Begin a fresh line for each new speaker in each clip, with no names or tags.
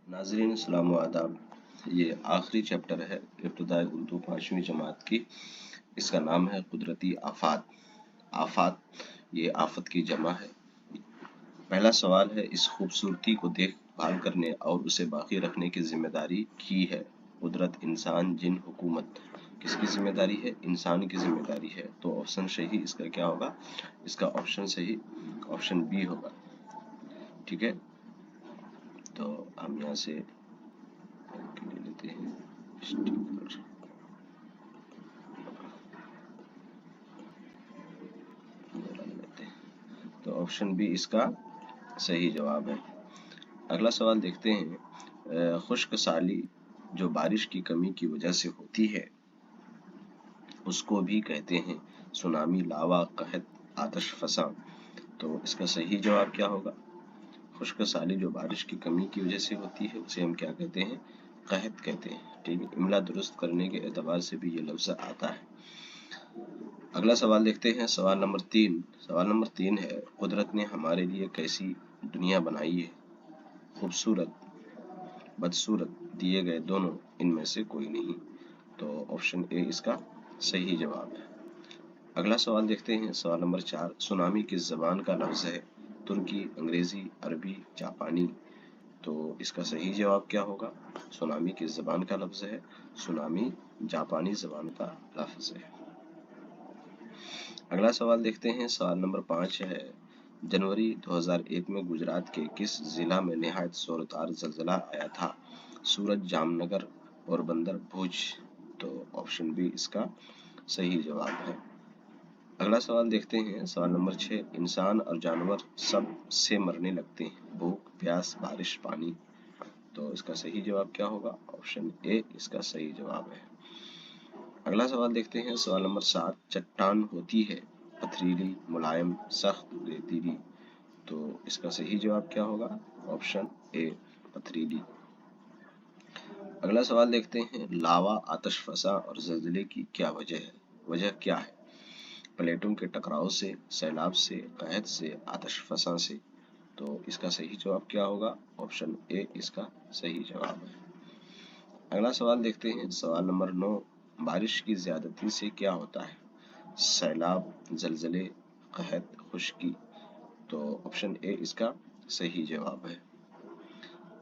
नाज़रीन अस्सलाम व आदाब। ये आखिरी चैप्टर है इब्तिदाई उर्दू 5वीं जमात की। इसका नाम है कुदरती आफात। आफात ये आफत की जमा है। पहला सवाल है, इस खूबसूरती को देखभाल करने और उसे बाकी रखने की जिम्मेदारी की है कुदरत, इंसान, जिन, हुकूमत। किसकी जिम्मेदारी है? इंसान की जिम्मेदारी है। तो ऑप्शन सही इसका क्या होगा? इसका ऑप्शन सही ऑप्शन बी होगा। ठीक है, तो हम यहाँ से ले लेते हैं स्टिकर। तो ऑप्शन बी इसका सही जवाब है। अगला सवाल देखते हैं, खुश्क साली जो बारिश की कमी की वजह से होती है उसको भी कहते हैं सुनामी, लावा, कहत, आतश फसा। तो इसका सही जवाब क्या होगा? खुश्क साली जो बारिश की कमी की वजह से होती है उसे हम क्या कहते हैं? कहत कहते हैं। ठीक है, इमला दुरुस्त करने के एतबार से भी ये लफ्ज़ आता है। अगला सवाल देखते हैं, सवाल नंबर 3। सवाल नंबर 3 है, कुदरत ने हमारे लिए कैसी दुनिया बनाई है? खूबसूरत, बदसूरत, दिए गए दोनों, इनमें से कोई नहीं। तो ऑप्शन ए इसका सही जवाब है। अगला सवाल देखते हैं, सवाल नंबर 4। सुनामी किस जबान का लफ्ज़ है? तुर्की, अंग्रेजी, अरबी, जापानी। तो इसका सही जवाब क्या होगा? सुनामी किस जबान का लफ्ज़ है? सुनामी जापानी जबान का लफ्ज़ है। अगला सवाल देखते हैं, सवाल नंबर 5 है, जनवरी 2001 में गुजरात के किस जिला में निहायत जोरदार ज़लज़ला आया था? सूरत, जामनगर, पोरबंदर, भुज। तो ऑप्शन बी इसका सही जवाब है। अगला सवाल देखते हैं, सवाल नंबर 6। इंसान और जानवर सब से मरने लगते हैं, भूख, प्यास, बारिश, पानी। तो इसका सही जवाब क्या होगा? ऑप्शन ए इसका सही जवाब है। अगला सवाल देखते हैं, सवाल नंबर 7। चट्टान होती है पथरीली, मुलायम, सख्त, रेतीली। तो इसका सही जवाब क्या होगा? ऑप्शन ए पथरीली। अगला सवाल देखते हैं, लावा, आतश फसा और ज़लज़ले की क्या वजह है? वजह क्या है? प्लेटों के टकराव से, सैलाब से, कहत से, आतश फसा से। तो इसका सही जवाब क्या होगा? ऑप्शन ए इसका सही जवाब है। अगला सवाल देखते हैं, सवाल नंबर 9। बारिश की ज्यादती से क्या होता है? सैलाब, ज़लज़ले, कहत, खुश्की। तो ऑप्शन ए इसका सही जवाब है।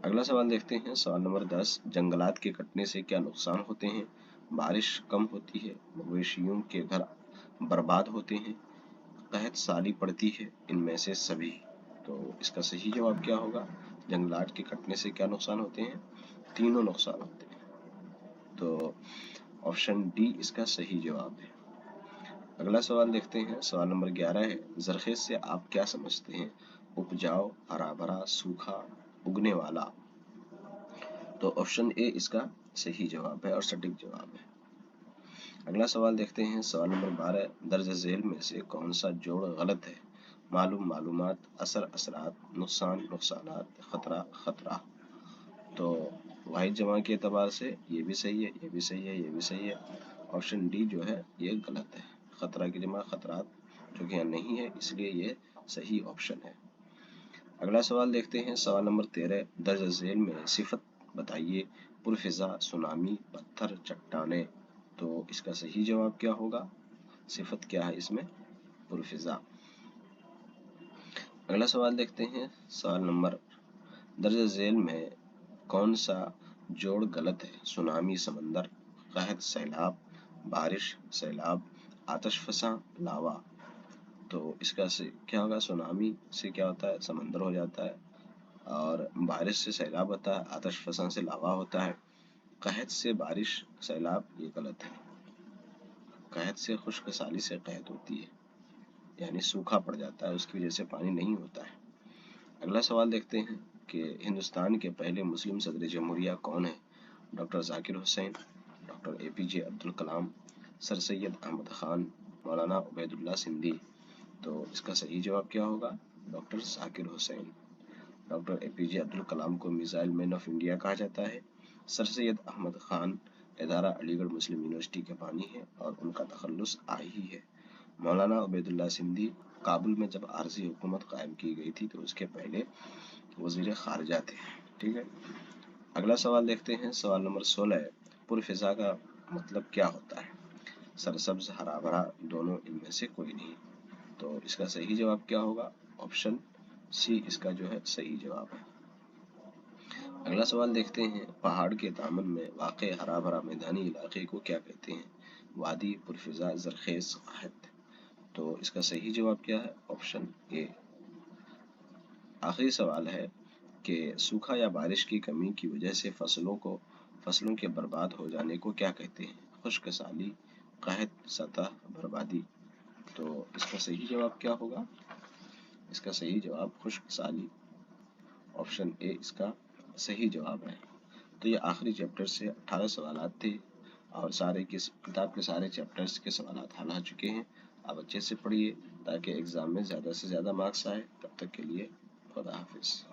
अगला सवाल देखते हैं, सवाल नंबर 10। जंगलात के कटने से क्या नुकसान होते हैं? बारिश कम होती है, मवेशियों के घर बर्बाद होते हैं, कहत साली पड़ती है, इनमें से सभी। तो इसका सही जवाब क्या होगा? जंगलात के कटने से क्या नुकसान होते हैं? तीनों नुकसान होते हैं। तो ऑप्शन डी इसका सही जवाब है। अगला सवाल देखते हैं, सवाल नंबर 11 है, जरखेज से आप क्या समझते हैं? उपजाऊ, हरा भरा, सूखा, उगने वाला। तो ऑप्शन ए इसका सही जवाब है और सटीक जवाब है। अगला सवाल देखते हैं, सवाल नंबर 12। दर्ज झेल में से कौन सा जोड़ गलत है? मालूम, मालूमात, असर, असरात, नुकसान, नुकसानात, खतरा, खतरा। तो वाहिद जमा के एतबार से ये भी सही है, ये भी सही है, ये भी सही है। ऑप्शन डी जो है ये गलत है। खतरा की जमा खतरात, जो कि यहाँ नहीं है, इसलिए ये सही ऑप्शन है। अगला सवाल देखते हैं, सवाल नंबर 13। दर्ज झेल में सिफत बताइए, पुरफिजा, सुनामी, पत्थर, चट्टाने। तो इसका सही जवाब क्या होगा? सिफत क्या है इसमें? पुरफिजा। अगला सवाल देखते हैं, सवाल नंबर, दर्ज झेल में कौन सा जोड़ गलत है? सुनामी, समंदर, कहत, सैलाब, बारिश, सैलाब, आतश फसा, लावा। तो इसका से क्या होगा? सुनामी से क्या होता है? समंदर हो जाता है, और बारिश से सैलाब होता है, आतश फसा से लावा होता है, कहत से बारिश, सैलाब, ये गलत है। कहत से खुश्क साली से कहत होती है, यानी सूखा पड़ जाता है, उसकी वजह से पानी नहीं होता है। अगला सवाल देखते हैं कि हिंदुस्तान के पहले मुस्लिम सदर जमहूरिया कौन है? Doctor Zakir Hussain, doctor APJ Abdul Kalam, sir Syed Ahmed Khan, Maulana Ubaidullah Sindhi. तो इसका सही जवाब क्या होगा? Doctor Zakir Hussain. Doctor APJ Abdul Kalam को मिसाइल मैन ऑफ इंडिया कहा जाता है। सर सैयद अहमद खान इदारा अलीगढ़ मुस्लिम यूनिवर्सिटी के बानी है और उनका तखल्लुस ही है। मौलाना उबैदुल्ला सिंधी काबुल में जब आरजी हुकूमत कायम की गई थी तो उसके पहले वजीर खारजा थे। ठीक है, अगला सवाल देखते हैं। सवाल नंबर 16, पुरफिजा का मतलब क्या होता है? सरसब्ज, हरा भरा, दोनों, इनमें से कोई नहीं। तो इसका सही जवाब क्या होगा? ऑप्शन सी इसका जो है सही जवाब है। अगला सवाल देखते हैं। पहाड़ के दामन में वाक़े हरा भरा मैदानी इलाके को क्या कहते हैं? वादी, पुरफिजा, जरखेज, कहत। तो इसका सही जवाब क्या है? Option A. आखिरी सवाल है कि सूखा या बारिश की कमी की वजह से फसलों के बर्बाद हो जाने को क्या कहते हैं? खुश्क साली, कहत, सतह, बर्बादी। तो इसका सही जवाब क्या होगा? इसका सही जवाब खुश्क साली, ऑप्शन ए इसका सही जवाब है। तो ये आखिरी चैप्टर से 18 सवाल थे और सारे किताब के सारे चैप्टर्स के सवाल हल आ चुके हैं। आप अच्छे से पढ़िए ताकि एग्जाम में ज़्यादा से ज़्यादा मार्क्स आए। तब तक के लिए खुदा हाफिज़।